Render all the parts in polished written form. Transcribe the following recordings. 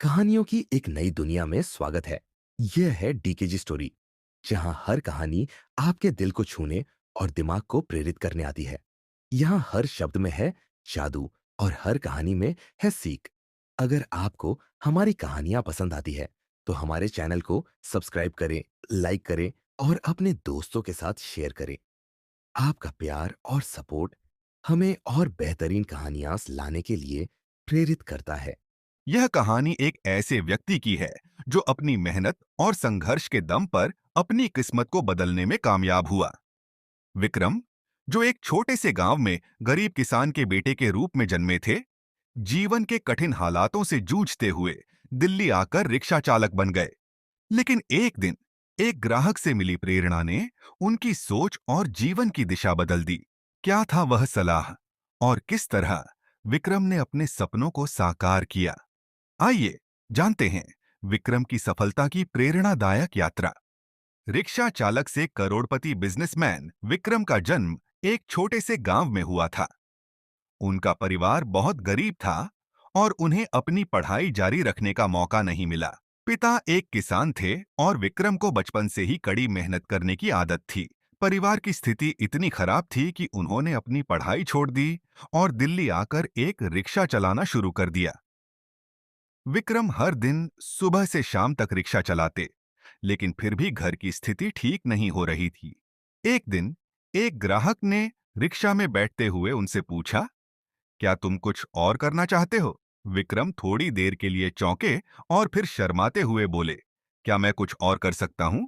कहानियों की एक नई दुनिया में स्वागत है। यह है डीकेजी स्टोरी, जहां हर कहानी आपके दिल को छूने और दिमाग को प्रेरित करने आती है। यहाँ हर शब्द में है जादू और हर कहानी में है सीख। अगर आपको हमारी कहानियां पसंद आती है, तो हमारे चैनल को सब्सक्राइब करें, लाइक करें और अपने दोस्तों के साथ शेयर करें। आपका प्यार और सपोर्ट हमें और बेहतरीन कहानियां लाने के लिए प्रेरित करता है। यह कहानी एक ऐसे व्यक्ति की है जो अपनी मेहनत और संघर्ष के दम पर अपनी किस्मत को बदलने में कामयाब हुआ। विक्रम, जो एक छोटे से गांव में गरीब किसान के बेटे के रूप में जन्मे थे, जीवन के कठिन हालातों से जूझते हुए दिल्ली आकर रिक्शा चालक बन गए। लेकिन एक दिन एक ग्राहक से मिली प्रेरणा ने उनकी सोच और जीवन की दिशा बदल दी। क्या था वह सलाह और किस तरह विक्रम ने अपने सपनों को साकार किया? आइए जानते हैं विक्रम की सफलता की प्रेरणादायक यात्रा। रिक्शा चालक से करोड़पति बिजनेसमैन विक्रम का जन्म एक छोटे से गांव में हुआ था। उनका परिवार बहुत गरीब था और उन्हें अपनी पढ़ाई जारी रखने का मौका नहीं मिला। पिता एक किसान थे और विक्रम को बचपन से ही कड़ी मेहनत करने की आदत थी। परिवार की स्थिति इतनी खराब थी कि उन्होंने अपनी पढ़ाई छोड़ दी और दिल्ली आकर एक रिक्शा चलाना शुरू कर दिया। विक्रम हर दिन सुबह से शाम तक रिक्शा चलाते, लेकिन फिर भी घर की स्थिति ठीक नहीं हो रही थी। एक दिन एक ग्राहक ने रिक्शा में बैठते हुए उनसे पूछा, क्या तुम कुछ और करना चाहते हो? विक्रम थोड़ी देर के लिए चौंके और फिर शर्माते हुए बोले, क्या मैं कुछ और कर सकता हूं?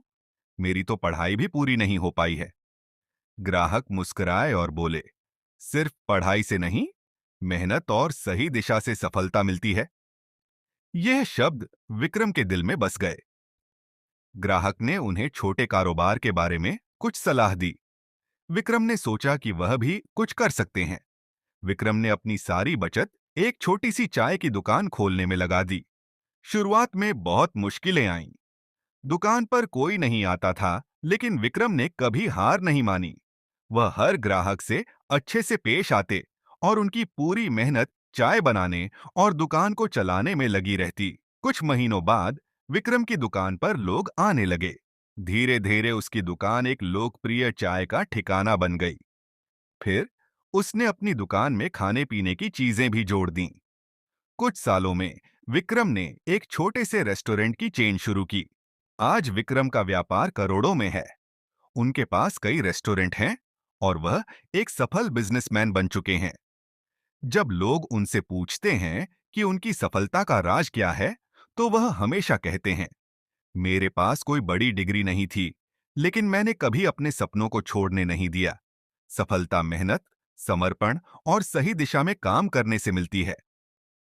मेरी तो पढ़ाई भी पूरी नहीं हो पाई है। ग्राहक मुस्कुराए और बोले, सिर्फ पढ़ाई से नहीं, मेहनत और सही दिशा से सफलता मिलती है। यह शब्द विक्रम के दिल में बस गए। ग्राहक ने उन्हें छोटे कारोबार के बारे में कुछ सलाह दी। विक्रम ने सोचा कि वह भी कुछ कर सकते हैं। विक्रम ने अपनी सारी बचत एक छोटी सी चाय की दुकान खोलने में लगा दी। शुरुआत में बहुत मुश्किलें आईं। दुकान पर कोई नहीं आता था, लेकिन विक्रम ने कभी हार नहीं मानी। वह हर ग्राहक से अच्छे से पेश आते और उनकी पूरी मेहनत चाय बनाने और दुकान को चलाने में लगी रहती। कुछ महीनों बाद विक्रम की दुकान पर लोग आने लगे। धीरे धीरे उसकी दुकान एक लोकप्रिय चाय का ठिकाना बन गई। फिर उसने अपनी दुकान में खाने पीने की चीजें भी जोड़ दीं। कुछ सालों में विक्रम ने एक छोटे से रेस्टोरेंट की चेन शुरू की। आज विक्रम का व्यापार करोड़ों में है। उनके पास कई रेस्टोरेंट हैं और वह एक सफल बिजनेसमैन बन चुके हैं। जब लोग उनसे पूछते हैं कि उनकी सफलता का राज क्या है, तो वह हमेशा कहते हैं, मेरे पास कोई बड़ी डिग्री नहीं थी, लेकिन मैंने कभी अपने सपनों को छोड़ने नहीं दिया। सफलता मेहनत, समर्पण और सही दिशा में काम करने से मिलती है।